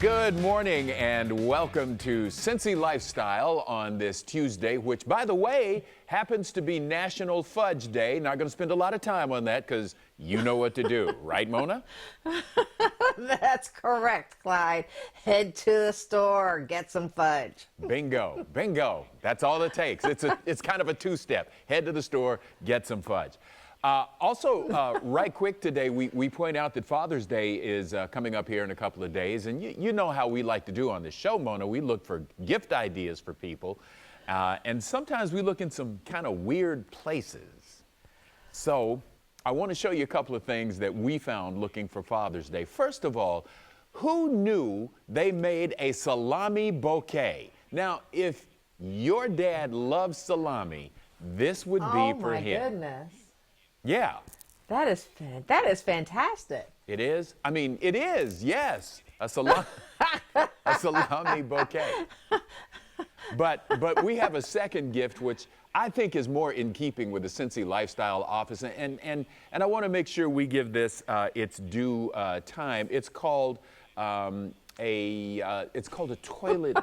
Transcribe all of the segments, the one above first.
Good morning and welcome to Cincy Lifestyle on this Tuesday, which, by the way, happens to be National Fudge Day. Not going to spend a lot of time on that because you know what to do. Right, Mona? That's correct, Clyde. Head to the store, get some fudge. Bingo, bingo. That's all it takes. It's kind of a two-step. Head to the store, get some fudge. Right quick today, we point out that Father's Day is coming up here in a couple of days. And you know how we like to do on this show, Mona. We look for gift ideas for people. And sometimes we look in some kind of weird places. So I want to show you a couple of things that we found looking for Father's Day. First of all, who knew they made a salami bouquet? Now, if your dad loves salami, this would be for him. Oh, my goodness. Yeah. That is fantastic. It is? I mean, it is, yes. A salami bouquet. But we have a second gift, which I think is more in keeping with the Cincy Lifestyle office. And I want to make sure we give this its due time. It's called a toilet.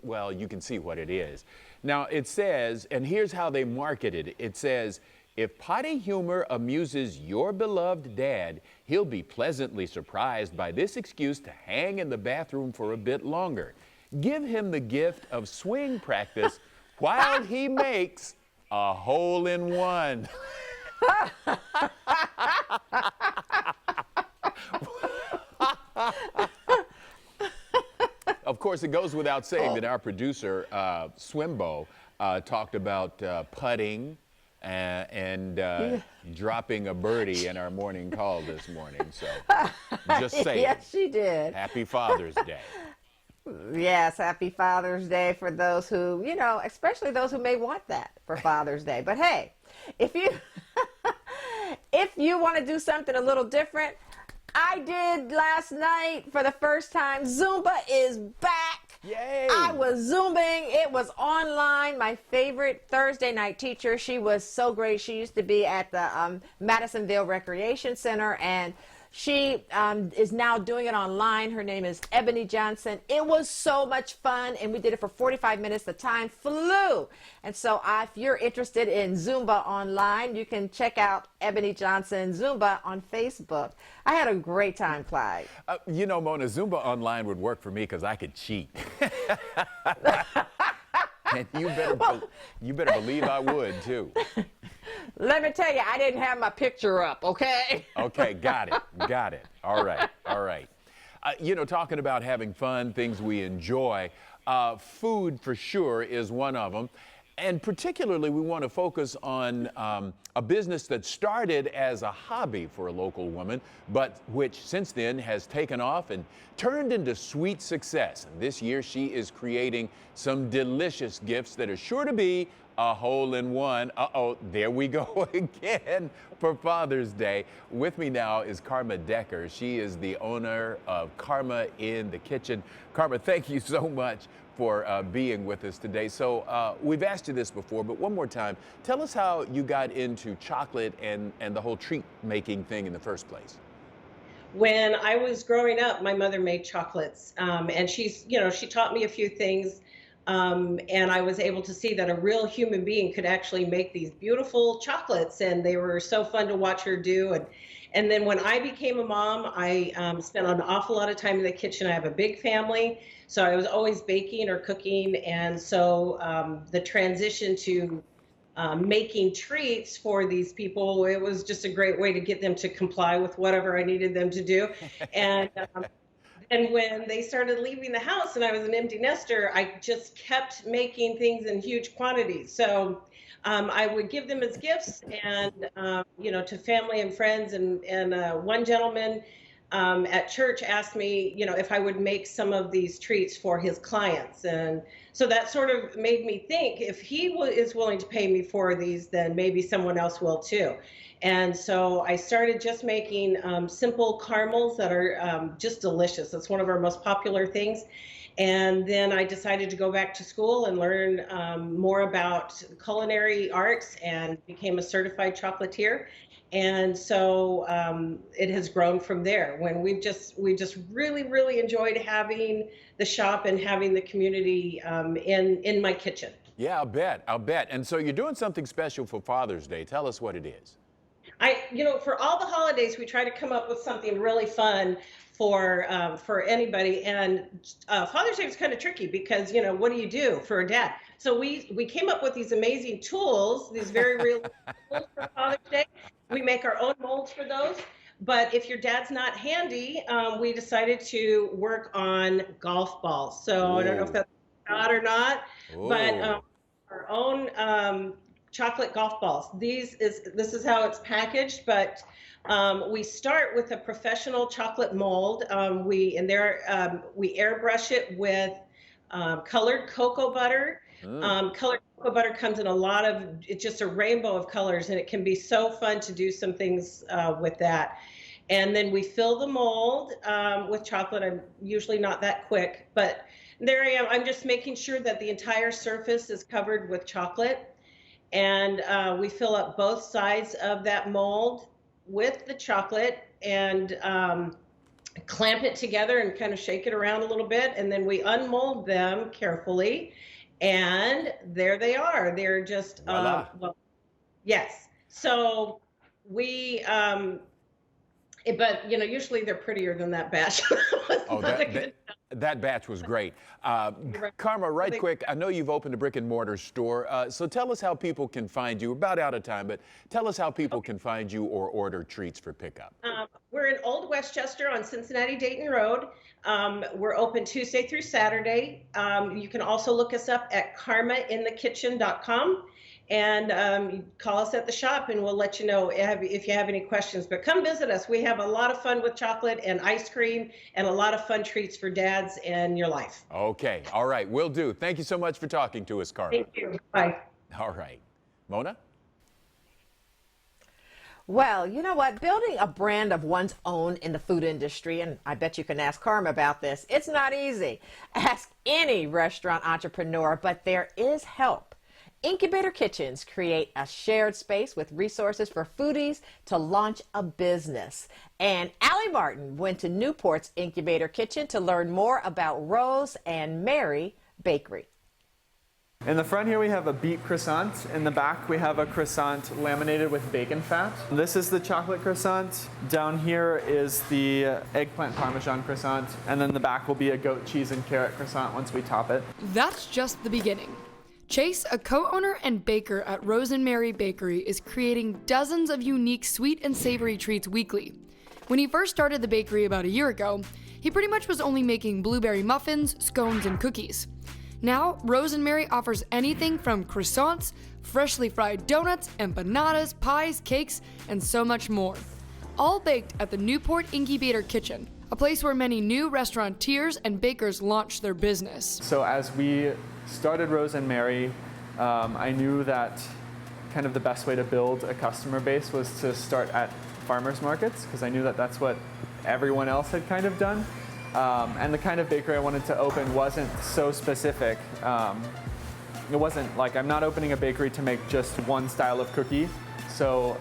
Well, you can see what it is. Now, it says, and here's how they market it. It says, if potty humor amuses your beloved dad, he'll be pleasantly surprised by this excuse to hang in the bathroom for a bit longer. Give him the gift of swing practice while he makes a hole-in-one. Of course, it goes without saying that our producer, Swimbo, talked about putting and dropping a birdie in our morning call this morning. So just saying. Yes, she did. Happy Father's Day. Yes, happy Father's Day for those who, especially those who may want that for Father's Day. But hey, if you want to do something a little different, I did last night for the first time. Zumba is back. Yay! I was Zooming. It was online. My favorite Thursday night teacher. She was so great. She used to be at the Madisonville Recreation Center, and she is now doing it online. Her name is Ebony Johnson. It was so much fun, and we did it for 45 minutes. The time flew. And so if you're interested in Zumba online, you can check out Ebony Johnson Zumba on Facebook. I had a great time, Clyde. Mona, Zumba online would work for me because I could cheat. And you better believe I would, too. Let me tell you, I didn't have my picture up, okay? Okay, got it. All right. Talking about having fun, things we enjoy, food for sure is one of them. And particularly, we want to focus on a business that started as a hobby for a local woman, but which since then has taken off and turned into sweet success. And this year, she is creating some delicious gifts that are sure to be a hole-in-one. Uh-oh, there we go again for Father's Day. With me now is Karma Decker. She is the owner of Karma in the Kitchen. Karma, thank you so much for being with us today. So we've asked you this before, but one more time, tell us how you got into chocolate and the whole treat making thing in the first place. When I was growing up, my mother made chocolates, and she taught me a few things, and I was able to see that a real human being could actually make these beautiful chocolates, and they were so fun to watch her do. And then when I became a mom, I spent an awful lot of time in the kitchen. I have a big family, so I was always baking or cooking, and so the transition to making treats for these people, it was just a great way to get them to comply with whatever I needed them to do. And when they started leaving the house and I was an empty nester, I just kept making things in huge quantities. So I would give them as gifts and, to family and friends. And one gentleman at church asked me, if I would make some of these treats for his clients. And so that sort of made me think, if he is willing to pay me for these, then maybe someone else will too. And so I started just making simple caramels that are just delicious. That's one of our most popular things. And then I decided to go back to school and learn more about culinary arts and became a certified chocolatier. And so it has grown from there. When we just really enjoyed having the shop and having the community in my kitchen. Yeah, I'll bet. And so you're doing something special for Father's Day. Tell us what it is. For all the holidays, we try to come up with something really fun for anybody. And Father's Day was kind of tricky because, what do you do for a dad? So we came up with these amazing tools, these very real tools for Father's Day. We make our own molds for those. But if your dad's not handy, we decided to work on golf balls. So I don't know if that's hot or not, but our own chocolate golf balls. This is how it's packaged, but we start with a professional chocolate mold. We airbrush it with colored cocoa butter. Colored cocoa butter comes in it's just a rainbow of colors, and it can be so fun to do some things with that. And then we fill the mold with chocolate. I'm usually not that quick, but there I am. I'm just making sure that the entire surface is covered with chocolate. And we fill up both sides of that mold with the chocolate and clamp it together and kind of shake it around a little bit. And then we unmold them carefully. And there they are. They're just, yes. So we, but usually they're prettier than that batch. That batch was great. Karma, right quick, I know you've opened a brick and mortar store, so tell us how people can find you. We're about out of time, but tell us how people can find you or order treats for pickup. We're in Old Westchester on Cincinnati-Dayton Road. We're open Tuesday through Saturday. You can also look us up at karmainthekitchen.com. And call us at the shop, and we'll let you know if you have any questions. But come visit us. We have a lot of fun with chocolate and ice cream and a lot of fun treats for dads in your life. Okay. All right. Will do. Thank you so much for talking to us, Karma. Thank you. Bye. All right. Mona? Well, you know what? Building a brand of one's own in the food industry, and I bet you can ask Karma about this, it's not easy. Ask any restaurant entrepreneur, but there is help. Incubator Kitchens create a shared space with resources for foodies to launch a business. And Allie Martin went to Newport's Incubator Kitchen to learn more about Rose&Mary Bakery. In the front here we have a beet croissant. In the back we have a croissant laminated with bacon fat. This is the chocolate croissant. Down here is the eggplant parmesan croissant. And then the back will be a goat cheese and carrot croissant once we top it. That's just the beginning. Chase, a co-owner and baker at Rose&Mary Bakery, is creating dozens of unique sweet and savory treats weekly. When he first started the bakery about a year ago, he pretty much was only making blueberry muffins, scones, and cookies. Now, Rose&Mary offers anything from croissants, freshly fried donuts, empanadas, pies, cakes, and so much more. All baked at the Newport Incubator Kitchen, a place where many new restaurateurs and bakers launch their business. So as we started Rose&Mary, I knew that kind of the best way to build a customer base was to start at farmers markets, because I knew that that's what everyone else had kind of done. And the kind of bakery I wanted to open wasn't so specific. It wasn't like I'm not opening a bakery to make just one style of cookie. So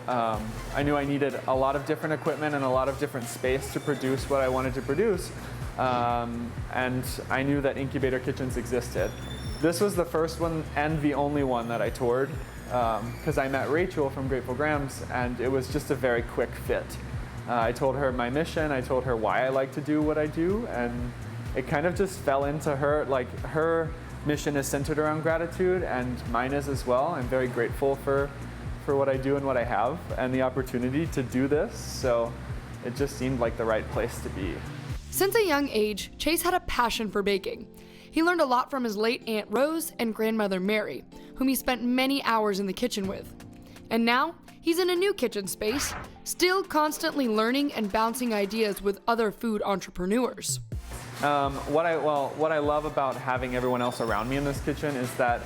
I knew I needed a lot of different equipment and a lot of different space to produce what I wanted to produce. And I knew that Incubator Kitchens existed. This was the first one and the only one that I toured, because I met Rachel from Grateful Grams, and it was just a very quick fit. I told her my mission, I told her why I like to do what I do, and it kind of just fell into her. Like, her mission is centered around gratitude, and mine is as well. I'm very grateful for what I do and what I have, and the opportunity to do this, so it just seemed like the right place to be. Since a young age, Chase had a passion for baking. He learned a lot from his late Aunt Rose and grandmother Mary, whom he spent many hours in the kitchen with. And now, he's in a new kitchen space, still constantly learning and bouncing ideas with other food entrepreneurs. What I love about having everyone else around me in this kitchen is that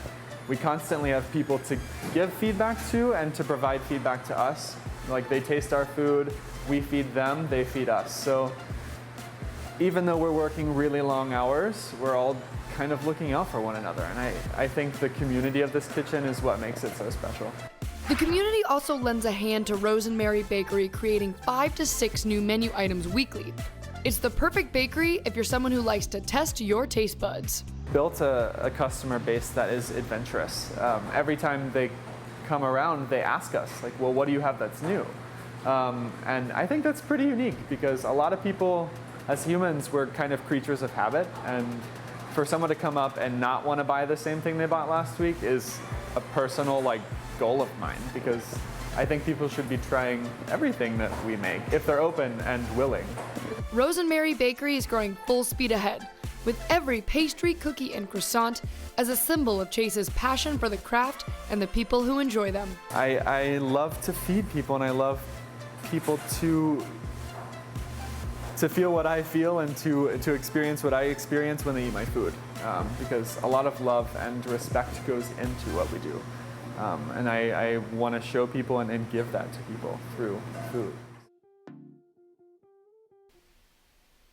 we constantly have people to give feedback to and to provide feedback to us. Like, they taste our food, we feed them, they feed us. So even though we're working really long hours, we're all kind of looking out for one another. And I think the community of this kitchen is what makes it so special. The community also lends a hand to Rose&Mary Bakery, creating 5 to 6 new menu items weekly. It's the perfect bakery if you're someone who likes to test your taste buds. Built a customer base that is adventurous. Every time they come around, they ask us, like, well, what do you have that's new? And I think that's pretty unique because a lot of people, as humans, we're kind of creatures of habit. And for someone to come up and not want to buy the same thing they bought last week is a personal goal of mine, because I think people should be trying everything that we make if they're open and willing. Rose&Mary Bakery is growing full speed ahead, with every pastry, cookie, and croissant as a symbol of Chase's passion for the craft and the people who enjoy them. I love to feed people, and I love people to feel what I feel and to experience what I experience when they eat my food, because a lot of love and respect goes into what we do. And I want to show people and give that to people through food.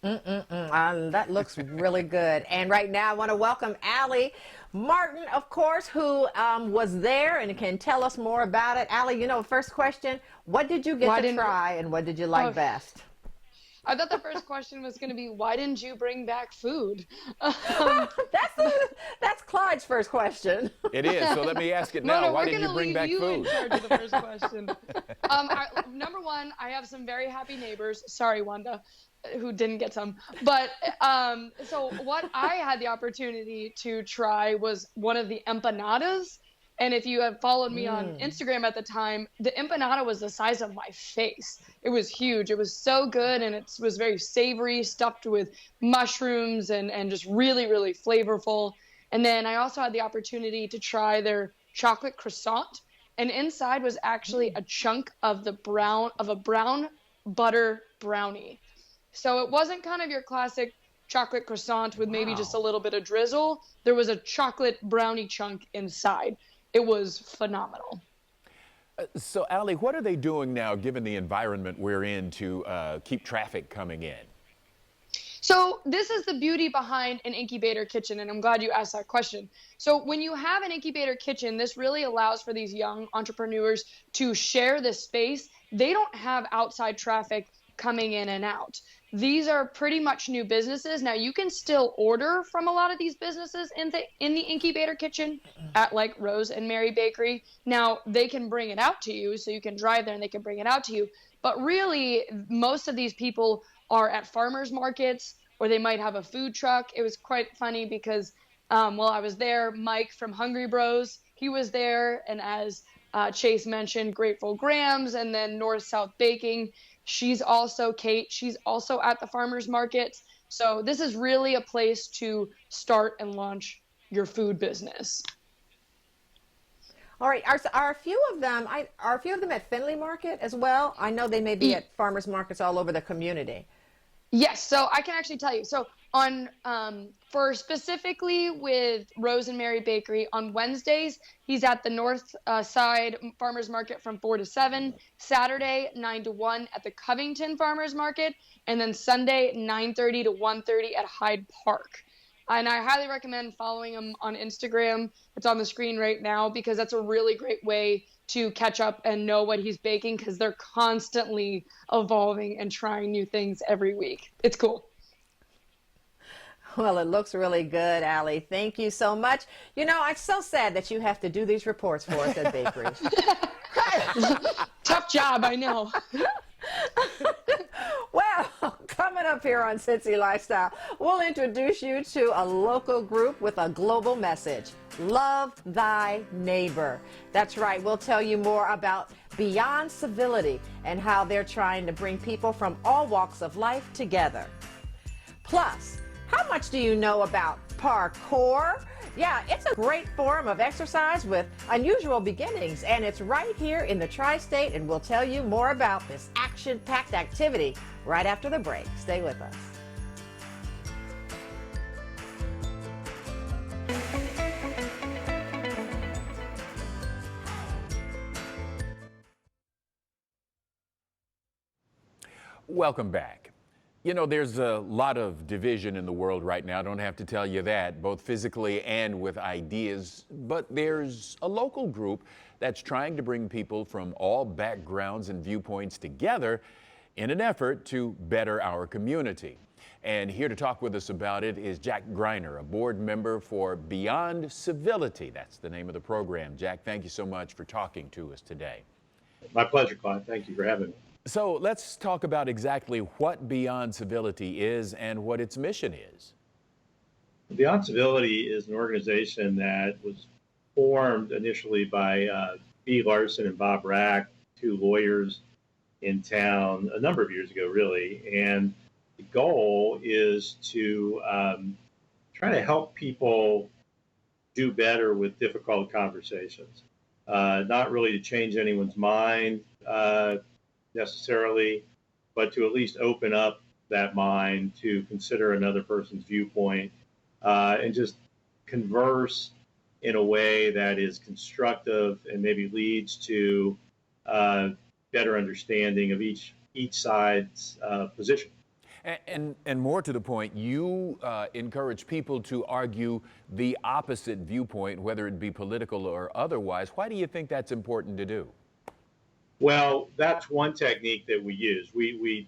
That looks really good. And right now I want to welcome Allie Martin, of course, who was there and can tell us more about it. Allie, first question, what did you get to try and what did you like best? I thought the first question was going to be, why didn't you bring back food? That's Clyde's first question. It is, so let me ask it now. No, why didn't you bring back food? We're going to leave you in charge of the first question. Number one, I have some very happy neighbors. Sorry, Wanda, who didn't get some. But so what I had the opportunity to try was one of the empanadas. And if you have followed me on Instagram at the time, the empanada was the size of my face. It was huge. It was so good, and it was very savory, stuffed with mushrooms and just really, really flavorful. And then I also had the opportunity to try their chocolate croissant, and inside was actually a chunk of a brown butter brownie. So it wasn't kind of your classic chocolate croissant with maybe just a little bit of drizzle. There was a chocolate brownie chunk inside. It was phenomenal. So, Allie, what are they doing now, given the environment we're in, to keep traffic coming in? So this is the beauty behind an incubator kitchen, and I'm glad you asked that question. So when you have an incubator kitchen, this really allows for these young entrepreneurs to share this space. They don't have outside traffic coming in and out. These are pretty much new businesses. Now, you can still order from a lot of these businesses in the incubator kitchen at Rose&Mary Bakery. Now, they can bring it out to you, so you can drive there and they can bring it out to you. But really, most of these people are at farmers markets, or they might have a food truck. It was quite funny because while I was there, Mike from Hungry Bros, he was there. And as Chase mentioned, Grateful Grams, and then North South Baking. Kate, she's also at the farmers markets. So this is really a place to start and launch your food business. All right, are a few of them at Findlay Market as well? I know they may be at farmers markets all over the community. Yes, so I can actually tell you. So on for specifically with Rose&Mary Bakery on Wednesdays, he's at the North Side Farmers Market from 4 to 7. Saturday 9 to 1 at the Covington Farmers Market, and then Sunday 9:30 to 1:30 at Hyde Park. And I highly recommend following him on Instagram. It's on the screen right now because that's a really great way to catch up and know what he's baking, because they're constantly evolving and trying new things every week. It's cool. Well, it looks really good, Allie. Thank you so much. It's so sad that you have to do these reports for us at bakeries. Tough job, I know. Well, coming up here on Cincy Lifestyle, we'll introduce you to a local group with a global message. Love thy neighbor. That's right. We'll tell you more about Beyond Civility and how they're trying to bring people from all walks of life together. Plus, how much do you know about parkour? Yeah, it's a great form of exercise with unusual beginnings, and it's right here in the Tri-State, and we'll tell you more about this action-packed activity right after the break. Stay with us. Welcome back. You know, there's a lot of division in the world right now. I don't have to tell you that, both physically and with ideas. But there's a local group that's trying to bring people from all backgrounds and viewpoints together in an effort to better our community. And here to talk with us about it is Jack Greiner, a board member for Beyond Civility. That's the name of the program. Jack, thank you so much for talking to us today. My pleasure, Clyde. Thank you for having me. So let's talk about exactly what Beyond Civility is and what its mission is. Beyond Civility is an organization that was formed initially by B. Larson and Bob Rack, two lawyers in town a number of years ago, really. And the goal is to try to help people do better with difficult conversations. Not really to change anyone's mind necessarily, but to at least open up that mind to consider another person's viewpoint and just converse in a way that is constructive and maybe leads to better understanding of each side's position. And more to the point, you encourage people to argue the opposite viewpoint, whether it be political or otherwise. Why do you think that's important to do? Well, that's one technique that we use. We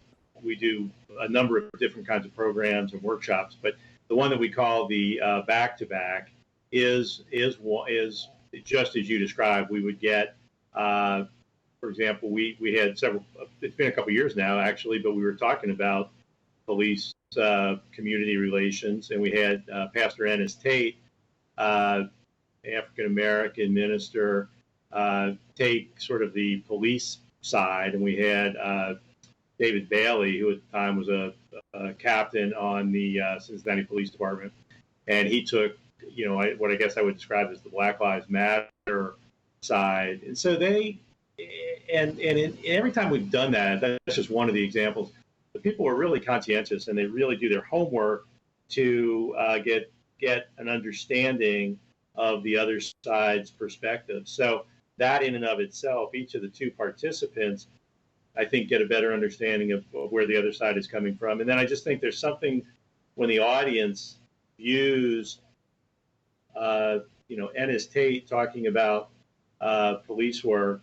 do a number of different kinds of programs and workshops, but the one that we call the back-to-back is just as you described. We would get, for example, we had several. It's been a couple of years now, actually, but we were talking about police community relations, and we had Pastor Ennis Tate, African American minister, take sort of the police side, and we had David Bailey, who at the time was a captain on the Cincinnati Police Department, and he took, what I guess I would describe as the Black Lives Matter side. And so every time we've done that, that's just one of the examples. The people are really conscientious, and they really do their homework to get an understanding of the other side's perspective. So that in and of itself, each of the two participants, I think, get a better understanding of where the other side is coming from. And then I just think there's something when the audience views, Ennis Tate talking about police work,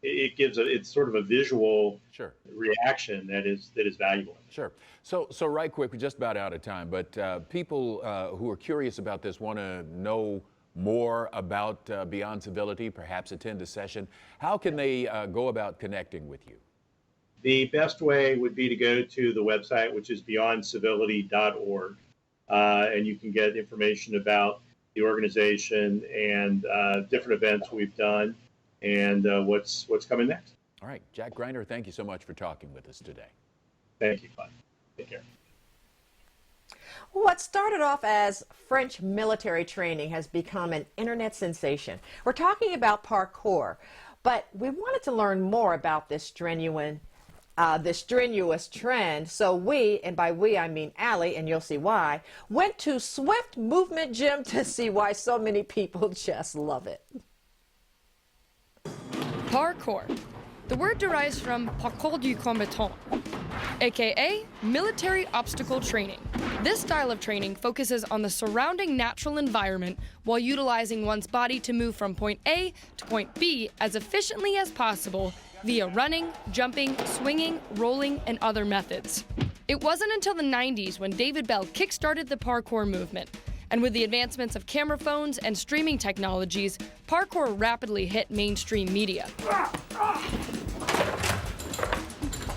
it gives it's sort of a visual reaction that is valuable. Sure. So right quick, we're just about out of time, but people who are curious about this want to know more about Beyond Civility, perhaps attend a session. How can they go about connecting with you? The best way would be to go to the website, which is beyondcivility.org, and you can get information about the organization and different events we've done and what's coming next. All right, Jack Greiner, thank you so much for talking with us today. Thank you, Clyde. Take care. What started off as French military training has become an internet sensation. We're talking about parkour, but we wanted to learn more about this strenuous trend. So we, and by we I mean Allie, and you'll see why, went to Swift Movement Gym to see why so many people just love it. Parkour. The word derives from parcours du combattant, aka military obstacle training. This style of training focuses on the surrounding natural environment while utilizing one's body to move from point A to point B as efficiently as possible via running, jumping, swinging, rolling, and other methods. It wasn't until the 90s when David Bell kickstarted the parkour movement. And with the advancements of camera phones and streaming technologies, parkour rapidly hit mainstream media.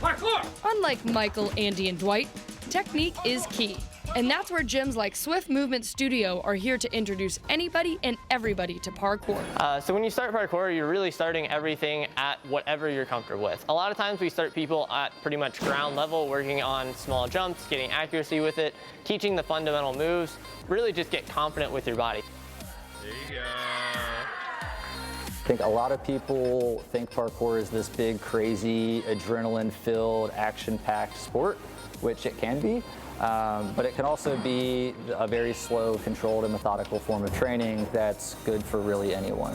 Parkour! Unlike Michael, Andy, and Dwight, technique is key. And that's where gyms like Swift Movement Studio are here to introduce anybody and everybody to parkour. So when you start parkour, you're really starting everything at whatever you're comfortable with. A lot of times we start people at pretty much ground level, working on small jumps, getting accuracy with it, teaching the fundamental moves, really just get confident with your body. There you go. I think a lot of people think parkour is this big, crazy, adrenaline-filled, action-packed sport, which it can be. But it can also be a very slow, controlled, and methodical form of training that's good for really anyone.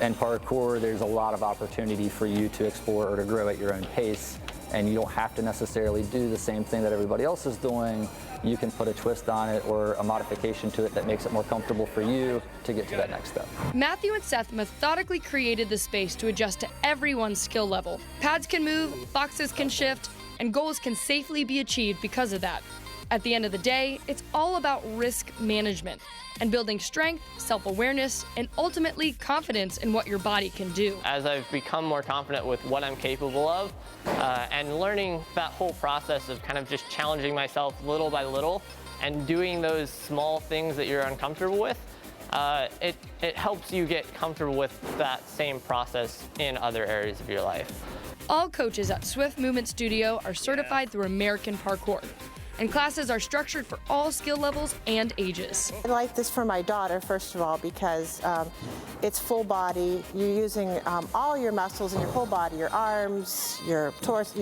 And parkour, there's a lot of opportunity for you to explore or to grow at your own pace. and you don't have to necessarily do the same thing that everybody else is doing. You can put a twist on it or a modification to it that makes it more comfortable for you to get to that next step. Matthew and Seth methodically created the space to adjust to everyone's skill level. Pads can move, boxes can shift, and goals can safely be achieved because of that. At the end of the day, it's all about risk management and building strength, self-awareness, and ultimately confidence in what your body can do. As I've become more confident with what I'm capable of and learning that whole process of kind of just challenging myself little by little and doing those small things that you're uncomfortable with, it helps you get comfortable with that same process in other areas of your life. All coaches at Swift Movement Studio are certified through American Parkour, and classes are structured for all skill levels and ages. I like this for my daughter, first of all, because it's full body. You're using all your muscles in your whole body, your arms, your torso,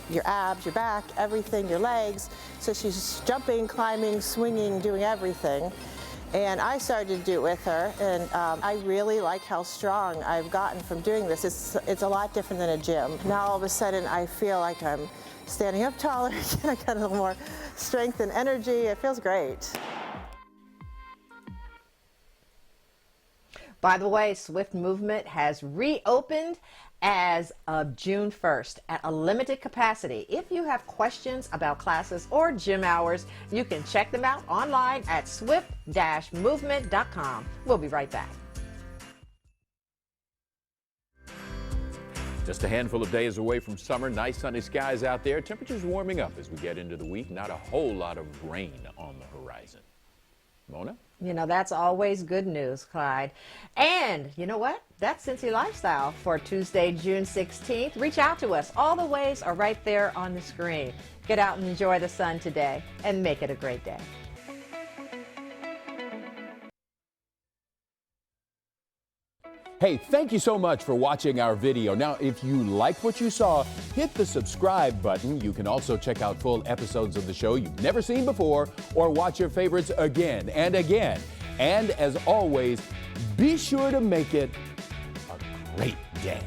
your abs, your back, everything, your legs. So she's jumping, climbing, swinging, doing everything. And I started to do it with her, and I really like how strong I've gotten from doing this. It's a lot different than a gym. Now all of a sudden I feel like I'm standing up taller, I got a little more strength and energy. It feels great. By the way, Swift Movement has reopened as of June 1st at a limited capacity. If you have questions about classes or gym hours, you can check them out online at swift-movement.com. We'll be right back. Just a handful of days away from summer, nice sunny skies out there. Temperatures warming up as we get into the week. Not a whole lot of rain on the horizon. Mona? You know, that's always good news, Clyde. And you know what? That's Cincy Lifestyle for Tuesday, June 16th. Reach out to us. All the ways are right there on the screen. Get out and enjoy the sun today and make it a great day. Hey, thank you so much for watching our video. Now, if you liked what you saw, hit the subscribe button. You can also check out full episodes of the show you've never seen before or watch your favorites again and again. And as always, be sure to make it a great day.